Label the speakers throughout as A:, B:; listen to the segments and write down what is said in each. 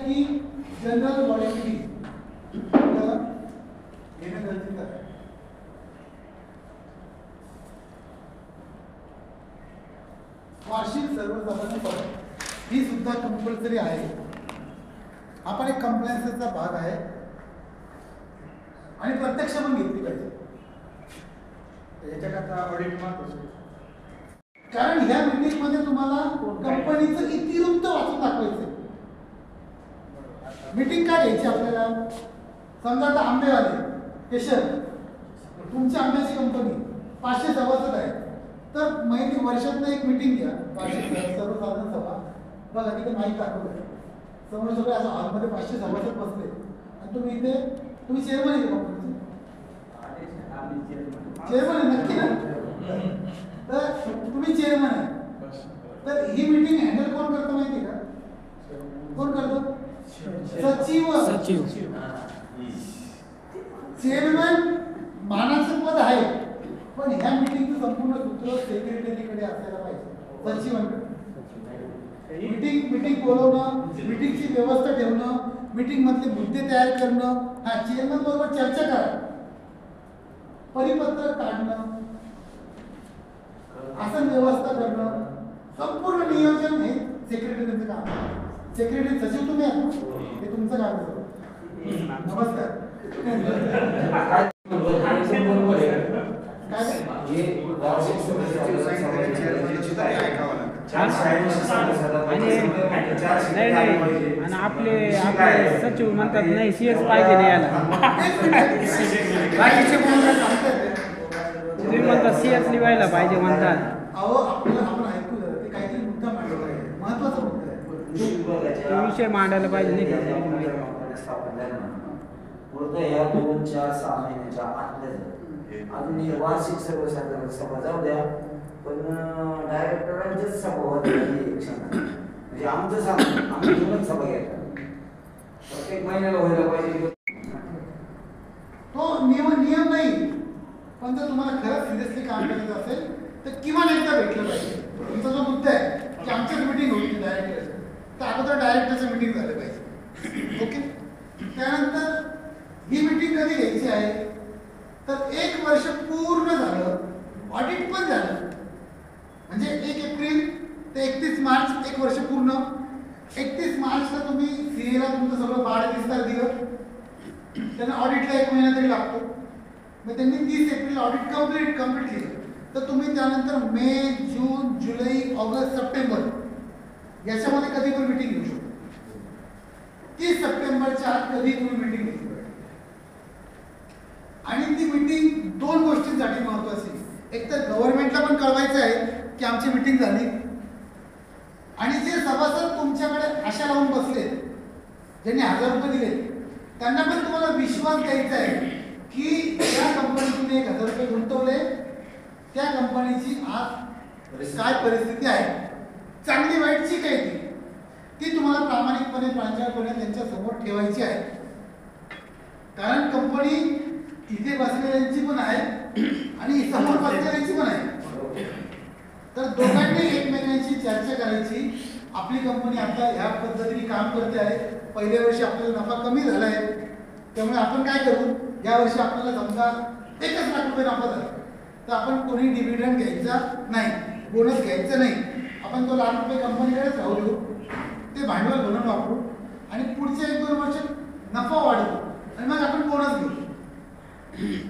A: की general body meeting घेणं गरजेचं आहे. वार्षिक सर्वसाधारण सभा ही सुद्धा कंपल्सरी आहे. आपण एक कंप्लायन्सचा भाग आहे आणि प्रत्यक्ष पण घेतली पाहिजे.
B: याच्याकरता ऑडिट महत्त्वाचं,
A: कारण ह्या मीटिंग मध्ये तुम्हाला कंपनीचं इतिवृत्त वाचून दाखवायचं. मीटिंग काय घ्यायची आपल्याला? समजा आता आंबेवाले केशर, तुमची आंब्याची कंपनी 500 सभासद आहे, तर महिने वर्षातनं एक मीटिंग घ्या, सर्वसाधारण सभा. बघा तिथे माहीत दाखवलं समोर सगळे असं हॉलमध्ये 500 सभासद बसले आणि तुम्ही इथे तुम्ही चेअरमन आहे कंपनीचे, चेअरमन आहे नक्की ना? तर तुम्ही चेअरमन आहे, तर ही मीटिंग हँडल कोण करतं माहिती आहे का? कोण करतो? सचिव. चेअरमन मानाचं पद आहे, पण ह्या मीटिंगचं संपूर्ण सूत्र सेक्रेटरीकडे असायला पाहिजे, सचिवांकडे. मीटिंग बोलवणं, मीटिंगची व्यवस्था ठेवणं, मीटिंग मधले मुद्दे तयार करणं, हा चेअरमन बरोबर चर्चा करा, परिपत्रक काढणं, आसन व्यवस्था करणं, संपूर्ण नियोजन हे सेक्रेटरीचं काम आहे. सेक्रेटरी सचिव तुम्ही आहात, हे तुमचं काम आहे. नमस्कार.
C: आणि आपले सचिव म्हणतात नाही सीएस पाहिजे नाही याला. तुम्ही म्हणतात सीएस लिवायला पाहिजे म्हणतात.
A: अहो आपल्याला आपण ऐकू ते काहीतरी मुद्दा मांडला आहे, महत्वाचा मुद्दा आहे,
C: तो विषय मांडायला पाहिजे नाही.
D: या 2-4-6 महिन्याच्या आतल्या अजून वार्षिक सर्वसाधारण सभा जाऊ द्या, पण डायरेक्टरांचीच सभा होती म्हणजे आमचं सांग आम्ही घेऊनच सभा घ्यायला प्रत्येक महिन्याला व्हायला पाहिजे.
A: तो नियम नाही, पण जर तुम्हाला खरंच सिरियसली काम करायचं असेल तर किमान एकदा भेटलं पाहिजे. तुमचा जो मुद्दा आहे की आमच्याच मिटिंग होती डायरेक्टर, तर अगोदर डायरेक्टरचं मिटिंग झालं पाहिजे. ओके. त्यानंतर ही मीटिंग कधी घ्यायची आहे? तर 1 वर्ष पूर्ण झालं, ऑडिट पण झालं, म्हणजे 1 एप्रिल ते 31 मार्च 1 वर्ष पूर्ण. 31 मार्चला तुम्ही सीएला तुमचं सगळं बाळ विस्तार दिलं, त्यांना ऑडिटला 1 महिना तरी लागतो. मग त्यांनी 30 एप्रिल ऑडिट कम्प्लीट केलं, तर तुम्ही त्यानंतर मे, जून, जुलै, ऑगस्ट, सप्टेंबर याच्यामध्ये कधी पण मीटिंग घेऊ शकतो. 30 सप्टेंबरच्या आत कधी तुम्ही मीटिंग घेऊ शकता. आणि ती मीटिंग 2 गोष्टींसाठी महत्वाची. एक तर गव्हर्नमेंटला पण कळवायचं आहे की आमची मीटिंग झाली, आणि जे सभासद तुमच्याकडे आशा लावून बसले, ज्यांनी 1000 रुपये दिले, त्यांना पण तुम्हाला विश्वास द्यायचा आहे की ज्या कंपनीत तुम्ही 1000 रुपये गुंतवले त्या कंपनीची आज काय परिस्थिती आहे, चांगली वाईटची काय ती तुम्हाला प्रामाणिकपणे प्रांजळपणे त्यांच्या समोर ठेवायची आहे. कारण कंपनी इथे बसलेल्यांची पण आहे आणि समोर बसलेल्यांची पण आहे, तर दोघांनी एकमेकांशी चर्चा करायची. आपली कंपनी आता ह्या पद्धतीने काम करते आहे, पहिल्या वर्षी आपल्याला नफा कमी झाला आहे, त्यामुळे आपण काय करू, या वर्षी आपल्याला समजा 1 लाख रुपये नफा झाला, तर आपण कोणी डिव्हिडंड घ्यायचा नाही, बोनस घ्यायचं नाही, आपण तो लाख रुपये कंपनीकडेच राहू देऊ, ते भांडवल म्हणून वापरू आणि पुढच्या 1-2 वर्ष नफा वाढवू आणि मग आपण बोनस घेऊ.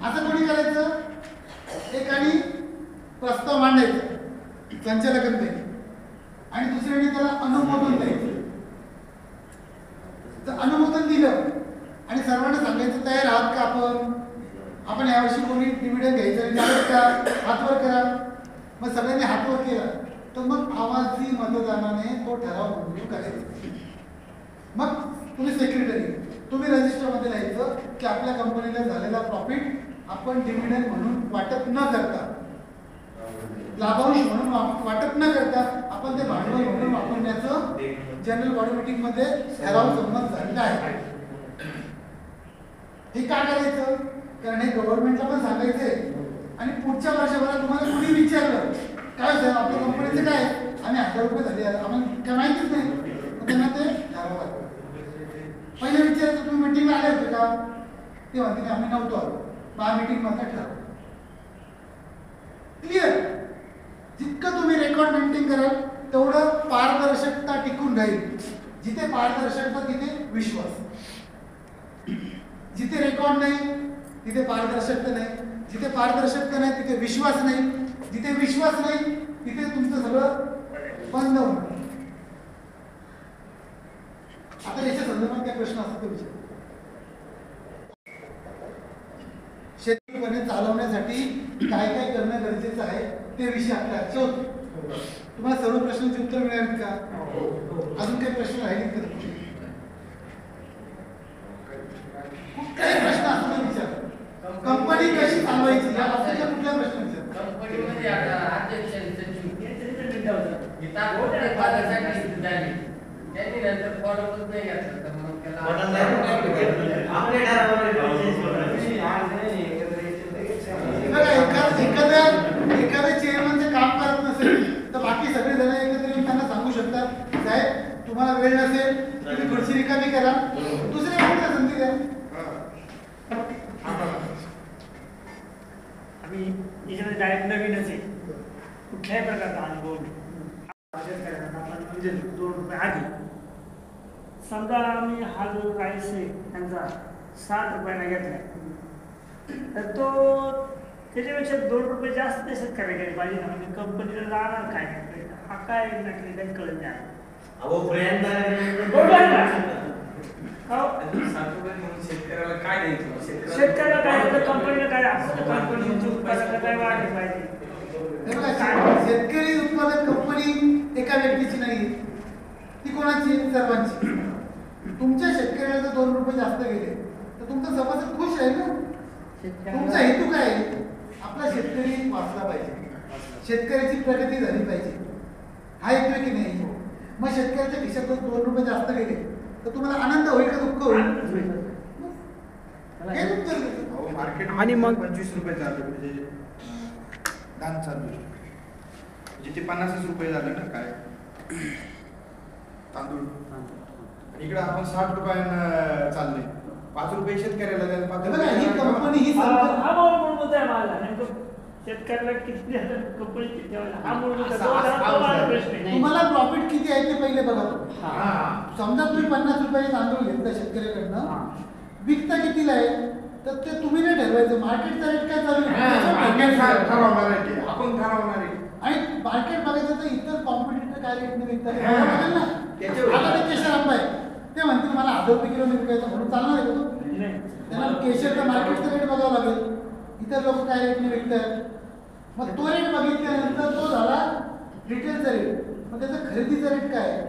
A: असं कोणी करायचं? एकाने प्रस्ताव मांडायचा संचालकांपैकी आणि दुसऱ्याने त्याला अनुमोदन द्यायचं. तर अनुमोदन दिलं आणि सर्वांना सांगायचं तयार आहात का आपण यावर्षी कोणी डिव्हिडंड घ्यायचं नाही का, हातवर करा. मग सगळ्यांनी हातवर केला तर मग आवाजी मतदानाने तो ठराव मंजूर करायचा. मग तुम्ही सेक्रेटरी, तुम्ही रजिस्टरमध्ये लिहायचं की आपल्या कंपनीला झालेला प्रॉफिट आपण डिव्हिडंड म्हणून वाटप न करता, लाभांश म्हणून वाटप न करता आपण ते भांडवल म्हणून वापरण्याचं जनरल बॉडी मीटिंग मध्ये ठराव संमत झालेला आहे. हे का करायचं? कारण हे गव्हर्नमेंटला पण सांगायचंय आणि पुढच्या वर्षभरात तुम्हाला कोणी विचारलं काय झालं आपल्या कंपनीचं काय, आम्ही 1000 रुपये झाले आम्हाला काय माहितीच नाही, त्यांना ते ठराव लागतं. पहिले विचारायचं तुम्ही मीटिंगला आले होते का, ते म्हणते आम्ही नव्हतो आलो, मग मीटिंग मधलं ठरवलं. क्लिअर. जितकं तुम्ही रेकॉर्ड मेंटेन कराल तेवढं पारदर्शकता टिकून राहील. जिथे पारदर्शकता तिथे विश्वास. जिथे रेकॉर्ड नाही तिथे पारदर्शकता नाही, जिथे पारदर्शकता नाही तिथे विश्वास नाही, जिथे विश्वास नाही तिथे तुमचं सगळं बंद होणार. आता याच्या संदर्भात काय प्रश्न असतो विचार. शेतीपणे चालवण्यासाठी काय काय करणं गरजेचं आहे ते विषय आपल्या आजचे होते. तुम्हाला सर्व प्रश्नांची उत्तर मिळाली का? अजून काही प्रश्न राहिले का? कुठलाही प्रश्न असतो तर विचार. कंपनी कशी चालवायची या बाबतीतला कुठला प्रश्न विचार.
B: कंपनीमध्ये आता अध्यक्ष त्यांनी नंतर फॉलोअपच नाही घेतलं तर मग
A: एखाद्या चेअरमनचं काम करत नसेल तर बाकी सगळे जण एकत्र येऊन त्यांना सांगू शकतात, साहेब तुम्हाला वेळ नसेल तुम्ही खुर्ची रिकामी करा, दुसऱ्या कोणाला संधी द्या.
E: आम्ही याच्यामध्ये डायरेक्ट नवीनच आहे, कुठल्याही प्रकारचा अनुभव नाही. आपण म्हणजे 2 रुपये आधी समजा आम्ही हा जो राईस आहे त्यांचा 60 रुपयाला घेतलाय, तर तो त्याच्यापेक्षा 2 रुपये जास्त शेतकऱ्याला गेले पाहिजे ना. म्हणजे कंपनीला जाणार काय हा काय नक्की काही कळत नाही.
B: शेतकऱ्याला काय द्यायचं,
E: शेतकऱ्याला काय कंपनीला काय असतं, कंपनीच्या उत्पादनाला काय वाढलं पाहिजे.
A: शेतकरी उत्पादक कंपनी एका व्यक्तीची नाही, ती कोणाची? सर्वांची. तुमच्या शेतकऱ्याला जर 2 रुपये जास्त गेले तर तुमचा सभासद खुश आहे ना. तुमचा हेतू काय आहे? आपला शेतकरी वाचला पाहिजे, शेतकऱ्याची प्रगती झाली पाहिजे, हा हेतू आहे की नाही? मग शेतकऱ्याच्या खिशात 2 रुपये जास्त गेले तर तुम्हाला आनंद होईल का दुःख होईल?
F: आणि मग 25 रुपये चालू म्हणजे दान चालू आहे, म्हणजे ते 50 रुपये झालं ना काय तांदूळ. इकडे आपण 60 रुपयानं चालले, 5 रुपये शेतकऱ्याला द्यायला.
A: ही कंपनी ही
E: हा मूलभूत आहे माझा. नेमकं शेतकऱ्याला किती कंपनी किती हा मूलभूत प्रश्न आहे.
A: तुम्हाला प्रॉफिट किती आहे ते पहिले बघा. समजा तुम्ही 50 रुपये तांदूळ घेतला शेतकऱ्याकडनं, विकता कितीला आहे तर ते तुम्ही नाही ठरवायचं. मार्केटचा रेट काय चालू आहे
F: आपण ठरवणार आहे.
A: आणि मार्केट बघायचं तर इतर कॉम्पिटिटर काय रेटने विकतात ना. आता ते केशर आंबा आहे, ते म्हणतील मला 1000 रुपये किलो विकायचं म्हणून चालणार आहे तो. त्यांना केशरचा मार्केटचा रेट बघावा लागेल, इतर लोक काय रेटने विकतात. मग तो रेट बघितल्यानंतर तो झाला रिटेलचा रेट, मग त्याचा खरेदीचा रेट काय आहे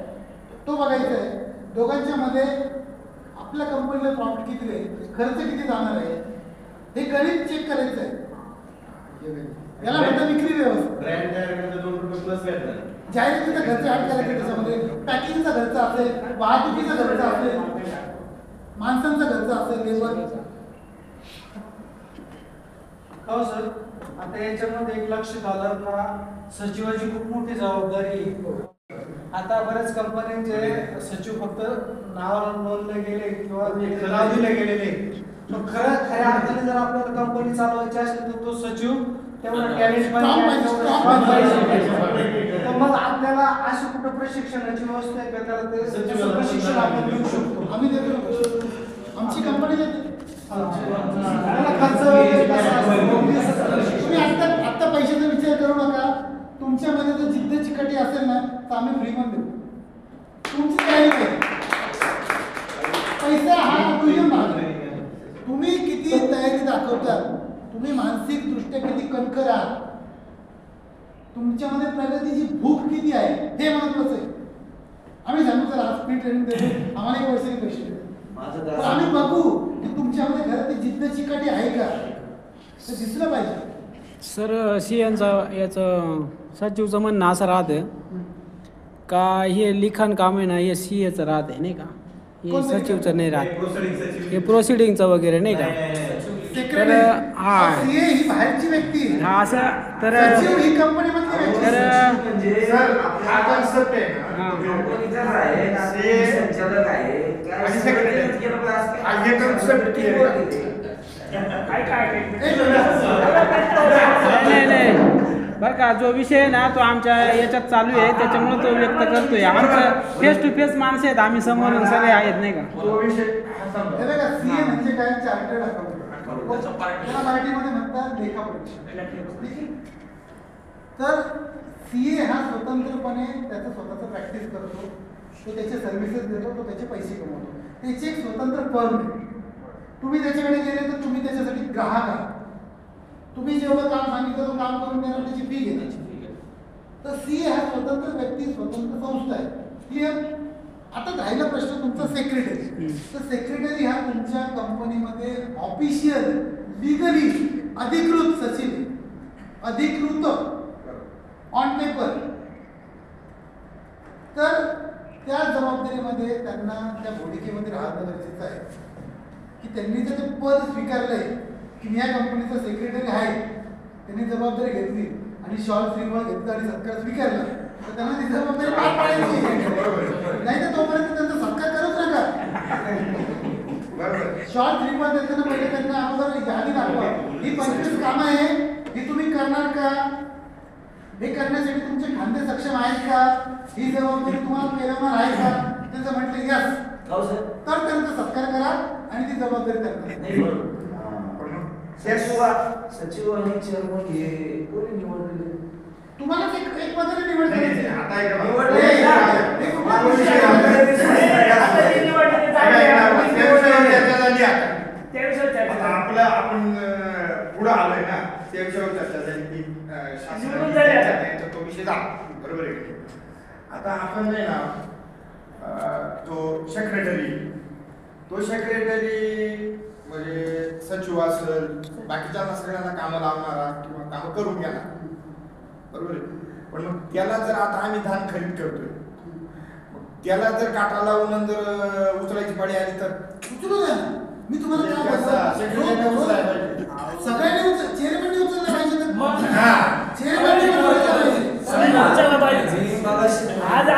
A: तो बघायचा आहे. दोघांच्या मध्ये आपल्या कंपनीला प्रॉफिट किती आहे, खर्च किती जाणार आहे, हे गणित चेक करायचं आहे. याला म्हणतात विक्री व्यवस्था. जाहिरातीचा खर्च ऍड करायचा, त्याच्यामध्ये पॅकिंगचा खर्च असेल, वाहतुकीचा खर्च असेल, माणसांचा खर्च असेल, लेबर.
G: हो सर, आता याच्यामध्ये एक लक्षात आलं का सचिवाची खूप मोठी जबाबदारी आहे. आता बऱ्याच कंपन्यांचे सचिव फक्त नावाला नोंदले गेले किंवा नाव दिले गेलेले, पण खऱ्या अर्थाने जर आपल्याला कंपनी चालवायची असेल तर तो सचिव तेवढा टॅलेंट पाहिजे. तर मग आपल्याला अशी कुठं प्रशिक्षणाची व्यवस्था आहे का त्याला ते सचिव प्रशिक्षण आपण देऊ शकतो?
A: आम्ही देतो, आमची कंपनी देते. तुम्ही आत्ता पैशाचा विचार करू नका. तुमच्यामध्ये जर जिद्द चिकटी असेल ना तर आम्ही फ्री मध्ये देऊ. तुमची तयारी आहे. पैसा हा दुय्यम भाग आहे. तुम्ही किती तयारी दाखवतात, तुम्ही मानसिक दृष्ट्या किती कणखर आहात, तुमच्यामध्ये प्रगतीची भूक किती आहे हे महत्वाचं आहे. आम्ही सांगू सर आज फ्री ट्रेनिंग देतो, आम्हाला 1 वर्षाचे पैसे देतो, आम्ही बघू की तुमच्यामध्ये खरं ती जिद्द चिकाटी आहे का ते दिसलं पाहिजे.
C: सर सीएनचं याचं सचिवचं म्हणणं असं राहतं का हे लिखाण काम आहे ना हे सीएचं राहते नाही का, हे सचिवचं नाही राहत, हे प्रोसिडिंगचं वगैरे नाही का. तर हा
A: ही बाहेरची व्यक्ती
C: हा असं तर
A: सचिव ही कंपनी मधली
C: तर
F: म्हणजे सर हा कॉन्सेप्ट आहे
D: कंपनीचा आहे, संचालक आहे,
F: आणि secretary.
D: concept teamwork येते.
C: नाही बरं का, जो विषय आहे ना तो आमच्या याच्यात चालू आहे, त्याच्यामुळे तो व्यक्त करतोय. आमचं फेस टू फेस माणसं आहेत, आम्ही समोरून सगळे आहेत नाही का.
F: तो विषय
A: हे बघा, सीए म्हणजे काय, चार्टर्ड अकाउंटंट. त्याला मराठीमध्ये म्हणतात लेखापरीक्षक. तर सीए हा स्वतंत्रपणे त्याचं स्वतःचं प्रॅक्टिस करतो, तो त्याचे सर्व्हिसेस देतो, तो त्याचे पैसे कमवतो. त्याची एक स्वतंत्र फर्म आहे. तुम्ही त्याच्याकडे गेले तर तुम्ही त्याच्यासाठी ग्राहक आहात. तुम्ही जेवढं काम सांगितलं तो काम करून देणार, त्याची फी घेण्याची. तर सीए हा स्वतंत्र व्यक्ती, स्वतंत्र संस्था आहे. क्लिअर? आता राहिला प्रश्न तुमचा सेक्रेटरी. तर सेक्रेटरी हा तुमच्या कंपनीमध्ये ऑफिशियल लिगली अधिकृत सचिव आहे. अधिकृत ऑन पेपर. तर त्या जबाबदारीमध्ये त्यांना त्या भूमिकेमध्ये राहणं गरजेचं आहे की त्यांनी जर ते पद स्वीकारलंय की मी या कंपनीचा सेक्रेटरी आहे, त्यांनी जबाबदारी घेतली आणि शॉल श्रीफळ घेतलं आणि सत्कार स्वीकारला, तर त्यांना ती जबाबदारी पार पाडायची. नाही तर तोपर्यंत त्यांचा सत्कार करूच नका. शॉल श्रीफळ देताना पहिले त्यांना अगोदर यादी दाखवा, ही 25 कामं आहे, ही तुम्ही करणार का, हे करण्यासाठी तुमचे खांदे सक्षम आहेत का, ही जबाबदारी तुम्हाला पेलवणार आहे का. त्याचं म्हटलं यस, तर त्यांचा सत्कार करा आणि ती जबाबदारी त्यांना.
D: सचिव आणि चेअरमन हे कोणी निवडलेले?
A: तुम्हाला एक पदाने निवड करायची.
F: आपलं आपण पुढे आलोय ना, त्या विषयावर चर्चा झाली की शासनाचा तो विषय झाला, बरोबर आहे. आता आपण नाही ना, तो सेक्रेटरी म्हणजे सचिव असेल, बाकीच्या सगळ्यांना कामं लावणारा किंवा कामं करून घेणार, बरोबर आहे. पण मग त्याला जर आता आम्ही धान खरीद करतोय, त्याला जर काटा लावून जर उचलायची पाळी आली तर
A: उचलू द्या. मी तुम्हाला काय बोलतो, सगळ्यांनी चेअरमॅनने उचललं पाहिजे. चेअरमॅनने उचललं पाहिजे.
D: आज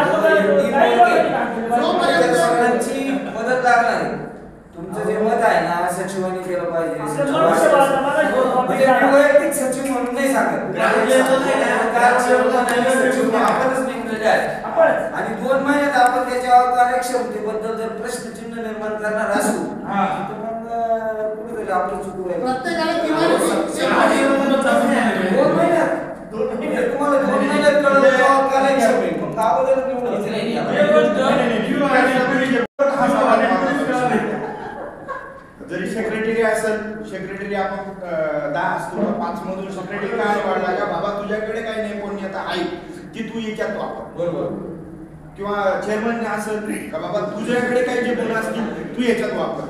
D: सगळ्यांची मदत लागणार आहे. तुमचं जे मत आहे ना, सचिवांनी केलं पाहिजे. वैयक्तिक सचिव म्हणून नाही सांगत, आपणच निघलेले आहे. आणि 2 महिन्यात आपण त्याच्या कार्यक्षमतेबद्दल जर प्रश्नचिन्ह निर्माण करणार असू तर मग कुठेतरी आपलं चुकू आहे.
A: प्रत्येकाला
D: 2 महिन्यात तुम्हाला 2 महिन्यात कळलं कार्यक्षम मग अगोदर निवडून
F: जरी सेक्रेटरी असेल, सेक्रेटरी आपण 10 असतो, 5 मधून सेक्रेटरी काय वाढला का बाबा तुझ्याकडे काही नाही कोणी आहे की तू याच्यात वापर, बरोबर. किंवा चेअरमन असेल का बाबा तुझ्याकडे काही जे गुण असतील तू याच्यात वापर,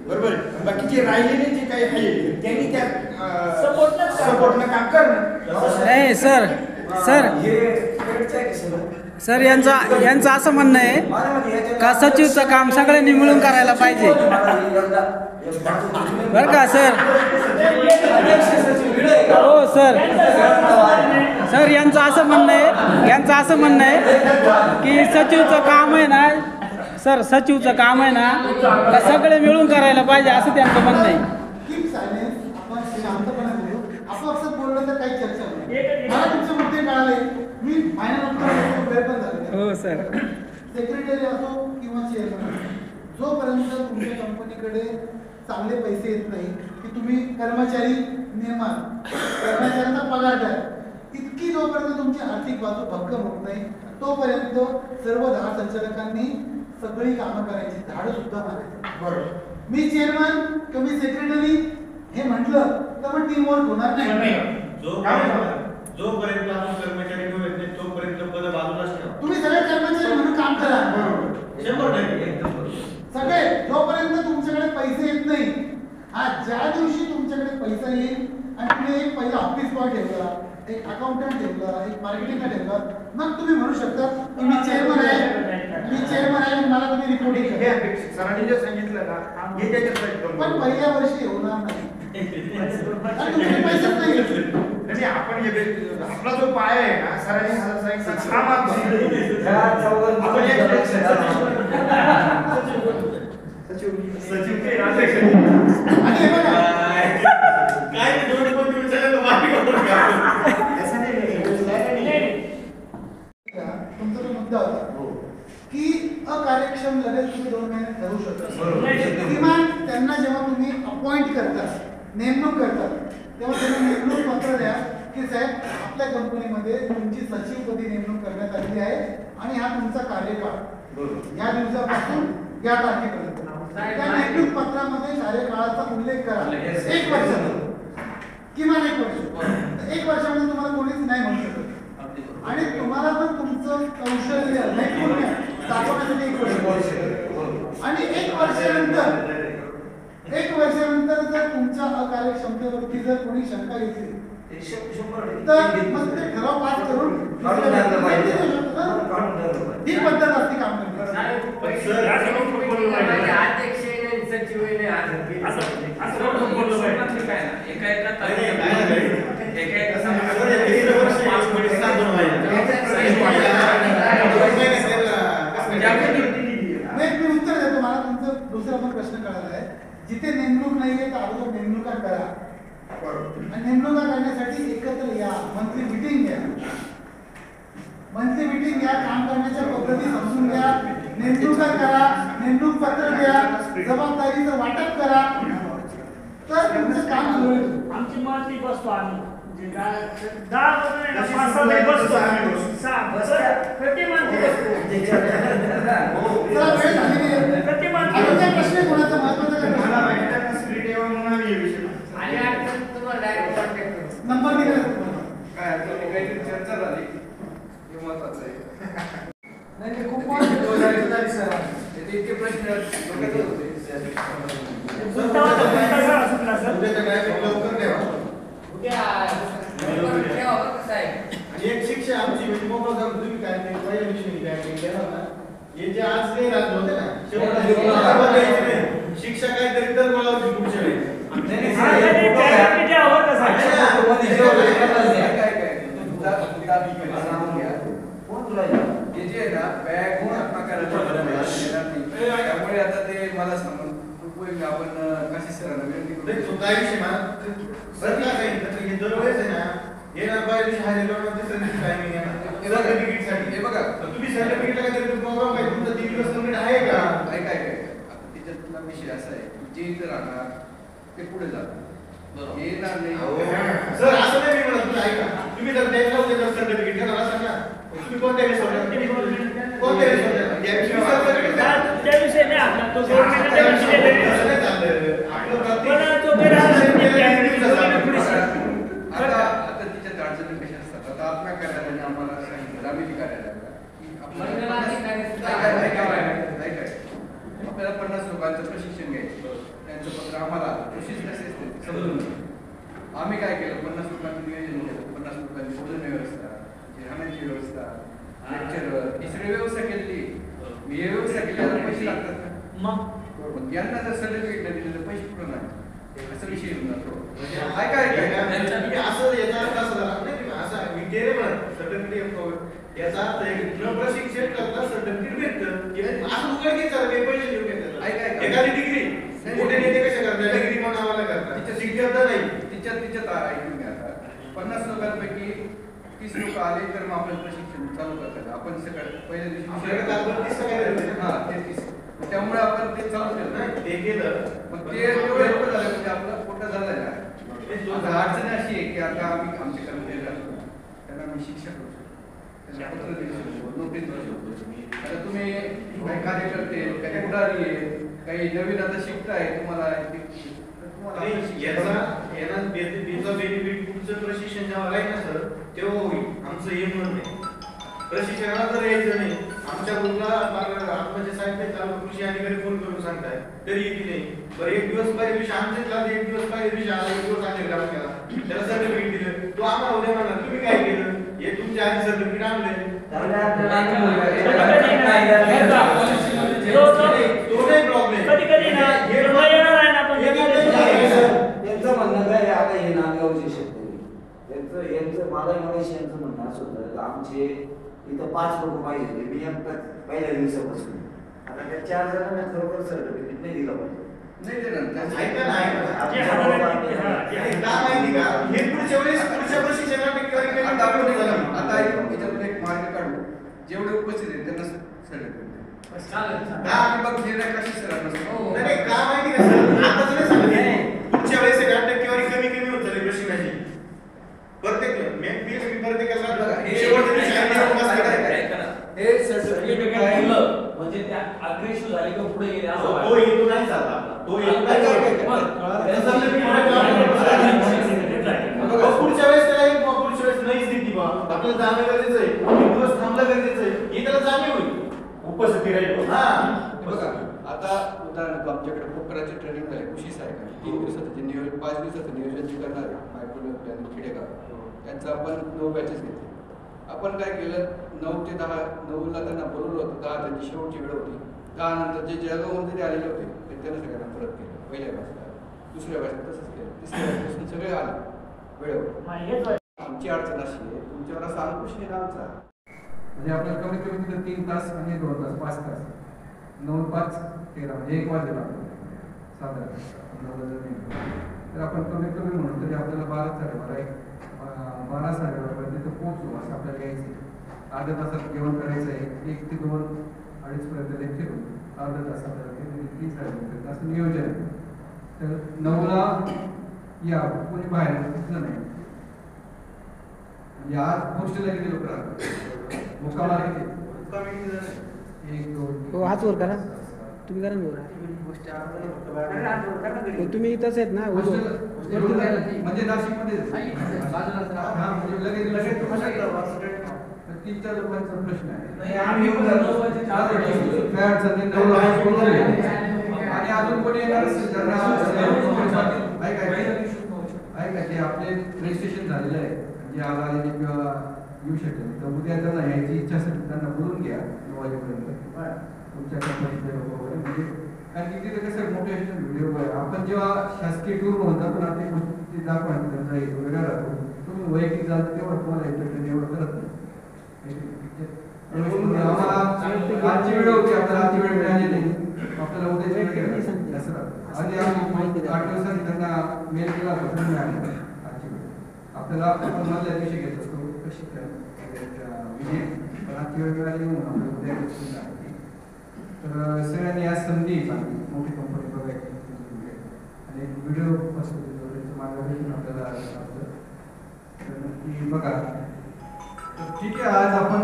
F: बरोबर. बाकीचे राहिलेले जे काही आहे त्यांनी त्या सपोर्टनं काम करणं.
C: सर यांचं असं म्हणणं आहे का सचिवचं काम सगळ्यांनी मिळून करायला पाहिजे, बरं का सर. हो सर यांचं असं म्हणणं आहे की सचिवचं काम आहे ना सर, सचिवचं काम आहे ना का सगळे मिळून करायला पाहिजे असं त्यांचं म्हणणं आहे.
A: आपण शांतपणे बोलू, आपापसात बोललं तर काही चर्चा नाही. मला तुमचे मुद्दे कळाले, मी फायनल वेळ पण झाले.
C: हो सर.
A: सेक्रेटरी असो किंवा चेअरमन, जोपर्यंत तुमच्या कंपनीकडे चांगले पैसे येत नाही की तुम्ही कर्मचारी निर्माण, कर्मचाऱ्यांचा पगार द्या, इतकी जोपर्यंत तुमची आर्थिक बाजू भक्कम होत नाही तोपर्यंत सर्व 10 संचालकांनी सगळी कामं करायची, झाडं सुद्धा मारायची, बरोबर. मी चेअरमन तुम्ही सेक्रेटरी हे म्हटलं तर मग टीम वर्क होणार नाही.
H: जोपर्यंत आपण कर्मचारी मिळत नाही तोपर्यंत पद बाजूलाच ठेवा.
A: तुम्ही सगळे कर्मचारी म्हणून काम करा,
H: 100%.
A: सगळे. जोपर्यंत तुमच्याकडे पैसे येत नाही, ज्या दिवशी तुमच्याकडे पैसा येईल आणि तुम्ही एक पहिला ऑफिस बॉय ठेवला, एक अकाउंटंट ठेवला, एक मार्केटिंगला ठेवला, मग तुम्ही म्हणू शकता की मी चेअरमन आहे, मला तुम्ही रिपोर्टिंग करा.
F: सरांनी जे सांगितलं ना हे त्याच्यात
A: पण पहिल्या वर्षी होणार नाही. पैसेच नाही.
F: आपण आपला जो पाय आहे ना, सरांनी
H: सचिव ते अध्यक्ष
A: आणि हे बघा,
H: काय दोन कोटी विचारले तर बाकी करून घ्या.
F: असं नाही.
A: तुमचा जो मुद्दा होता की अकार्यक्षम लगेच तुम्ही 2 महिन्यात ठरवू शकता.
H: बरोबर.
A: किमान त्यांना जेव्हा तुम्ही अपॉइंट करता, नेमणूक करता, तेव्हा त्यांना नेमणूक पत्र द्या की साहेब आपल्या कंपनीमध्ये तुमची सचिवपदी नेमणूक करण्यात आलेली आहे आणि हा तुमचा कार्यकाळ या दिवसापासून या तारखेपर्यंत. त्या नेमणूक पत्रामध्ये कार्यकाळाचा उल्लेख करा. 1 वर्ष, किमान 1 वर्ष. 1 वर्षामध्ये तुम्हाला कोणीच नाही म्हणू शकत. आणि तुम्हाला पण तुमचं कौशल्य नैपुण्य दाखवण्यासाठी 1 वर्ष. आणि 1 वर्षानंतर जर तुमच्या अकार्यक्षमतेवरती जर कोणी शंका घेतली तर मग ते ठराव पास करून ही पद्धत असते काम करण्याची.
B: अध्यक्ष सचिव
A: मी उत्तर देतो. मला तुमचा दुसरा पण प्रश्न कळाला आहे. जिथे नेमणूक नाहीये तर अगोदर नेमणुका करा. आणि नेमणुका करण्यासाठी एकत्र या, मंथली मीटिंग घ्या. मंथली मीटिंग घ्या, काम करण्याच्या पद्धती समजून घ्या, नेमणुका करा, नेमणूक पत्र द्या, जबाबदारीचं वाटप करा, तर तुमचं काम सुरळीत होईल.
E: आमची मंथली बसतो आम्ही म्हणजे 10 बसतो. प्रति मंथली बसतो.
A: चला, वेळ झालेली आहे.
E: प्रति मंथली
A: आता त्या प्रश्न कोणाचा महत्त्वाचा काय
F: मला
A: प्रश्न?
F: माहिती आहे का स्प्लिट येऊन म्हणून आम्ही हे विषय
B: आणि अडचण तुम्हाला डायरेक्ट कॉन्टॅक्ट करू.
A: नंबर दिला आहे तुम्हाला.
B: काय अडचण काहीतरी चर्चा झाली हे महत्वाचं आहे.
G: नाही खूप महत्त्वाचं आहे सर.
B: ते इतके प्रश्न डोक्यात होते.
F: उद्याचं डायरेक्ट लवकर द्यावा.
B: उद्या ठेवा बरं कसं आहे.
F: आणि एक शिक्षा आमची म्हणजे मोबाईल जाऊन तुम्ही काय ते पहिल्या दिवशी काय ते केलं ना, हे जे आज नाही राहत होते ना, शेवटच्या दिवशी आपण द्यायचे नाही. शिक्षा काहीतरी तर बोलावची पुढच्या वेळेस.
B: त्यामुळे आता ते मला सांगून आपण कशी सरांना
F: नाही, तो काय विषय ना, बरं का काही तर हे दरवेळेस आहे ना, हे ना पहिल्या दिवशी हायले लावून दुसऱ्या दिवशी टायमिंग आहे ना, सर्टिफिकेटसाठी.
B: हे बघा,
F: तुम्ही सर्टिफिकेटला काहीतरी प्रोग्राम आहे, तुमचा 3 दिवस कंप्लीट आहे का?
B: काय आता त्याच्यातला विषय असा आहे की जे इथं राहणार ते पुढे जातात. येणार नाही.
F: सर असं नाही मी म्हणत, तुम्ही ऐका, तुम्ही जर द्यायला होते तर सर्टिफिकेट घ्या असं ना, तुम्ही कोणत्या वेळेस सोडणार? कोणत्या वेळेस सोडणार? याविषयी सर्टिफिकेट द्या.
E: त्या विषयी नाही आपला तो गव्हर्नमेंट त्या विषयी
F: असं नाही चाललं. आपलं प्रत्येक
B: आता तिच्यात अडचणी कशा असतात. आता आपल्या कार्यालयाने आम्हाला सांगितलं, ग्रामीण कार्यालयाला की आपल्याला 50 लोकांचं प्रशिक्षण घ्यायचं. त्यांचं पत्र आम्हाला प्रोसेस कसे असते समजून आम्ही काय केलं, 50 लोकांचं नियोजन केलं. 50 लोकांची भोजन व्यवस्था, राहण्याची व्यवस्था, लेक्चर, ही सगळी व्यवस्था केली. मी हे व्यवस्था केल्यावर पैसे लागतात का? मग यांना जर सर्टिफिकेट नाही दिलं तर पैसे कुठं नाही असा विषय येऊन जातो.
F: काय तुम्ही असं याचा अर्थ असं झाला नाही, असं मी केले पण सर्टिफिकेट याचा अर्थ न प्रशिक्षण करता सर्टिफिकेट भेटतं. असं उघडकीच झालं, काही पैसे देऊन घेतात. एखादी डिग्री मोठे नेते कशा करतात, डिग्री पण आम्हाला करतात, तिच्या शिक्षण नाही.
B: तिच्यात ऐकून घ्या. 50 लोकांपैकी 30 लोक आले तर मग आपलं प्रशिक्षण चालू करतात. आपण सकाळी पहिल्या दिवशी हा ते 30 त्यामुळे आपण ते चालू केलं नाही, ते केलं. मग ते एवढं झालं म्हणजे आपलं पोटा झालं ना. आता अडचण अशी आहे की आता आम्ही आमचे कर्मचारी असतो त्यांना आम्ही शिक्षा करू शकतो, त्यांना पत्र देऊ शकतो, नोटीस देऊ शकतो. आता तुम्ही काही कार्यकर्ते, काही पुढारी आहे, काही नवीन आता शिकताय, तुम्हाला
F: बेनिफिट तुमचं प्रशिक्षण जेव्हा राहील ना सर तेव्हा होईल. आमचं हे म्हणणं नाही, प्रशिक्षणाला तर यायचं नाही. आमच्या ग्रुपला आत्माचे साहेब चालू कृषी अधिकारी फोन करून सांगताय तरी येते नाही. बरं, 1 दिवस पहिल्या दिवशी आमच्या क्लास 1 दिवस पहिल्या दिवशी आला, 1 दिवस आले ग्राम केला, त्याला सर्टिफिकेट दिलं. तो आम्हाला उद्या म्हणणार तुम्ही काय केलं, हे तुमच्या आधी सर्टिफिकेट आणले. तो नाही प्रॉब्लेम.
D: त्यांचं म्हणणं काय आता हे नांदगावचे शेतकरी यांचं मला मगाशी यांचं म्हणणं असं होतं आमचे इथं 5 लोक पाहिजे. मी पहिल्या दिवसापासून आता आता त्या 4 जणांना खरोखर सर्टिफिकेट नाही दिलं पाहिजे.
B: नाही देणार
F: ऐका ना, ऐका ना.
E: जे हाताने- हा, जे
F: हे का माहिती का हे पुढच्या वेळेस पुढच्या प्रशिक्षणाला टक्केवारी कमी
B: आता आपण
F: कमी झाली.
B: आता याच्यातून एक मार्ग काढू, जेवढे उपस्थित आहेत त्यांना सर्टिफिकेट
F: का?
B: बघ हे नाही कशी सरांना
F: नाही, नाही, का माहिती का सर? आता जरी सांगितलं, पुढच्या वेळेस आहे ना टक्केवारी कमी होत चालली प्रशिक्षणाची. प्रत्येकाला
B: हे
F: शेवटच्या दिवशी आम्ही उपवास करायचा.
B: हे सर्टिफिकेट काय
H: म्हणजे त्या अग्रेसिव्ह झाले किंवा पुढे गेले असं
F: तो
H: वाटतं.
F: हेतू नाही झाला. तो हेतू नाही झाला. त्याचा अर्थ मी पुढे
B: बघा,
F: पुढच्या वेळेस त्याला एक पुढच्या वेळेस नाहीच दिली बा आपल्याला जाणं गरजेचं आहे. एक दिवस थांबलं गरजेचं आहे. हे त्याला जाणीव होईल. उपस्थिती राहील. हा.
B: बघा आता उदाहरणार्थ आमच्याकडे पोखराची ट्रेनिंग झाली कृषी सहाय्यक 3 दिवसाचं जे नियोजन 5 दिवसाचं नियोजन जे करणार आहे मायक्रो प्लॅन खेडेगाव त्यांचं आपण 9 बॅचेस घेतले. आपण काय केलं 9 ते 10 9ला त्यांना बोलवलं होतं 10 त्यांची शेवटची वेळ होती. 10 नंतर जे जळगावहून जरी आलेले होते ते त्यांना सगळ्यांना परत केलं. पहिल्या बॅचला दुसऱ्या बॅचला तसंच केलं. तिसऱ्या बॅचपासून सगळे आले वेळेवर. आमची अडचण अशी आहे तुमच्यावर असा अंकुश नाही ना आमचा म्हणजे आपल्याला कमीत कमी तिथं 3 तास आणि 2 तास 5 तास 9 5 13 म्हणजे 1 वाजेला साधारण तर आपण कमीत कमी म्हणून तरी आपल्याला 12 साडेबारापर्यंत तिथं पोहोचू असं आपल्याला यायचं. अर्ध्या तासात जेवण करायचं आहे 1 ते 2 2:30 पर्यंत लेक्चर होतं. अर्धा तास आपल्याला 3 साडेपर्यंत असं नियोजन आहे. तर 9ला या कोणी बाहेर दिसलं नाही म्हणजे आज हॉस्टेलला किती लोक राहतात मुक्कामाला किती 1 2
C: हो हात वर करा तुम्ही करा ना वर. तुम्ही इथंच आहेत ना
B: म्हणजे नाशिकमध्ये म्हणजे लगेच 3-4 लोकांचा प्रश्न आहे आणि अजून कोणी येणार असेल ऐका ते आपले रजिस्ट्रेशन झालेलं आहे जे आज आलेले किंवा येऊ शकेल तर उद्या त्यांना यायची इच्छा असेल त्यांना बोलून घ्या 9 वाजेपर्यंत तुमच्या कंपनीचे लोक वगैरे म्हणजे कारण की तिथे कसं मोटिवेशनल व्हिडिओ आहे. आपण जेव्हा शासकीय टूर म्हणतो पण आपली गोष्टी दाखवण्यात त्यांचा एक वेगळा राहतो. तुम्ही वैयक्तिक जाल तेवढं तुम्हाला एंटरटेन एवढं करत नाही. आम्हाला आजची वेळ होती आपल्याला आजची वेळ मिळाली नाही आपल्याला उद्याची वेळ मिळाली असं राहतं. आणि आम्ही 8 दिवसांनी त्यांना मेल केला होता पण मिळाली आजची वेळ आपल्याला आपण मधल्या दिवशी घेत असतो कशी विजय पण आजची वेळ मिळाली म्हणून आपल्याला उद्या तर सगळ्यांनी आज संधी चांगली मोठी कंपनी बघायची आणि एक व्हिडिओ असतो त्याचं मार्गदर्शन आपल्याला असतं तर नक्की बघा. तर ठीक आहे आज आपण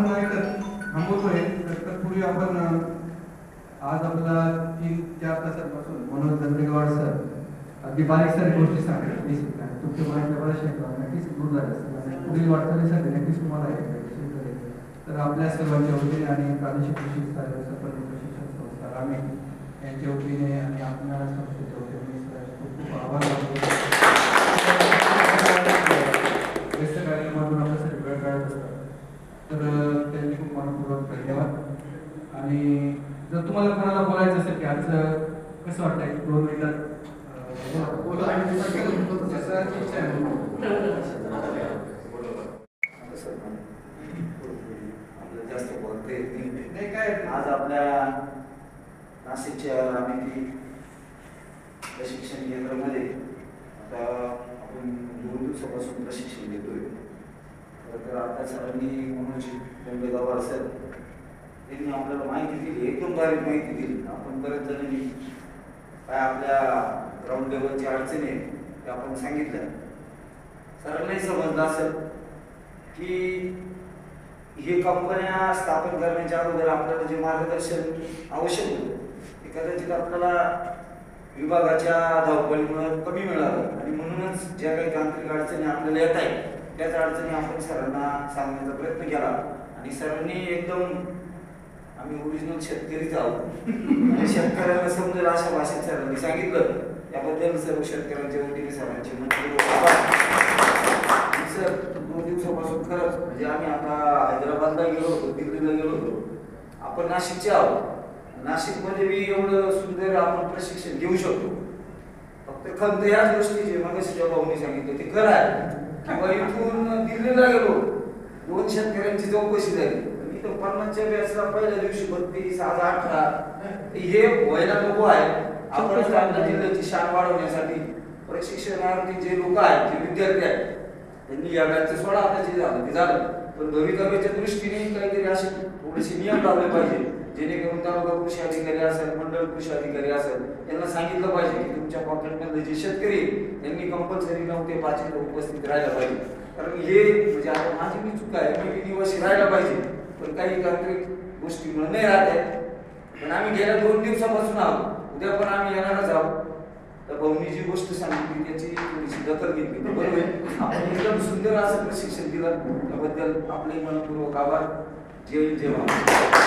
B: थांबवतोय तर पूर्वी आपण आज आपल्याला 3-4 तासांपासून मनोज दंडेगवाड सर अगदी बारीक सारी गोष्टी सांगतात बेसिक आणि तुमच्या मनातल्या बऱ्याचशा नक्कीच दूर झाल्या असतील पुढील वाटचालीसाठी नक्कीच तुम्हाला तर आपल्या सर्वांच्या वतीने आणि प्रादेशिक कृषी प्रशिक्षण संस्था रामे यांच्या वतीने आणि आपल्या संस्थेच्या वतीने खूप खूप आभार मानतो. व्यस्त कार्यक्रमातून आपल्यासाठी वेळ काढत असतात तर त्यांनी खूप मनपूर्वक धन्यवाद. आणि जर तुम्हाला कोणाला बोलायचं असेल की आजचं कसं वाटतंय 2 मिनिटात
D: जास्त बोलता येत
B: नाही काय
D: आज आपल्या नाशिकच्या रामेती प्रशिक्षण केंद्रामध्ये आता आपण 2 दिवसापासून प्रशिक्षण देतोय. तर आता सरांनी मनोज दंडेगवाड सर त्यांनी आपल्याला माहिती दिली एकदम बारीक माहिती दिली. आपण बरेच जणांनी काय आपल्या ग्राउंड लेवलची अडचणी आहे ते आपण सांगितलं. सरांनाही समजलं असेल की हे कंपन्या स्थापन करण्याच्या अगोदर आपल्याला जे मार्गदर्शन आवश्यक होतं ते कदाचित आपल्याला विभागाच्या धावपळीमुळे कमी मिळालं आणि म्हणूनच ज्या काही तांत्रिक अडचणी आपल्याला येत आहेत त्याच अडचणी आपण सरांना सांगण्याचा प्रयत्न केला आणि सरांनी एकदम आम्ही ओरिजिनल शेतकरीच आहोत आणि शेतकऱ्यांना समजेल अशा भाषेत सरांनी सांगितलं. त्याबद्दल सर्व शेतकऱ्यांच्या वतीने सरांचे सर 2 दिवसापासून खरंच म्हणजे आम्ही आता हैदराबादला गेलो होतो दिल्लीला गेलो होतो आपण नाशिकचे आहोत. नाशिकमध्ये बी एवढं सुंदर आपण प्रशिक्षण घेऊ शकतो. फक्त खंत याच गोष्टीचे मगाशी भाऊनी सांगितलं ते करा किंवा इथून दिल्लीला गेलो 2 शेतकऱ्यांची चौकशी झाली एक तर 50च्या बॅचला पहिल्या दिवशी 32, आज 18 हे व्हायला नको आहे. आपण आपल्या जिल्ह्याची शान वाढवण्यासाठी प्रशिक्षणार्थी जे लोक आहेत, जे विद्यार्थी आहेत, त्यांनी या बॅचचं सोडा आता जे झालं ते झालं, पण भवितव्याच्या दृष्टीने काहीतरी असे थोडेसे नियम लावले पाहिजे, जेणेकरून तालुका कृषी अधिकारी असेल, मंडळ कृषी अधिकारी असेल, त्यांना सांगितलं पाहिजे की तुमच्या पॉकेटमधले जे शेतकरी त्यांनी कंपल्सरी 9 ते 5 उपस्थित राहायला पाहिजे. कारण हे म्हणजे आता माझी मी चूक आहे, मी निवासी राहायला पाहिजे, पण काही तांत्रिक गोष्टीमुळे नाही राहत आहे. पण आम्ही गेल्या 2 दिवसापासून आहोत, उद्या पण आम्ही येणारच आहोत. तर भाऊनी जी गोष्ट सांगितली त्याची थोडीशी दखल घेतली, बरोबर आहे. आपण एकदम सुंदर असं प्रशिक्षण दिलं, त्याबद्दल आपले मनपूर्वक आभार. जय हिंद, जय महाराष्ट्र.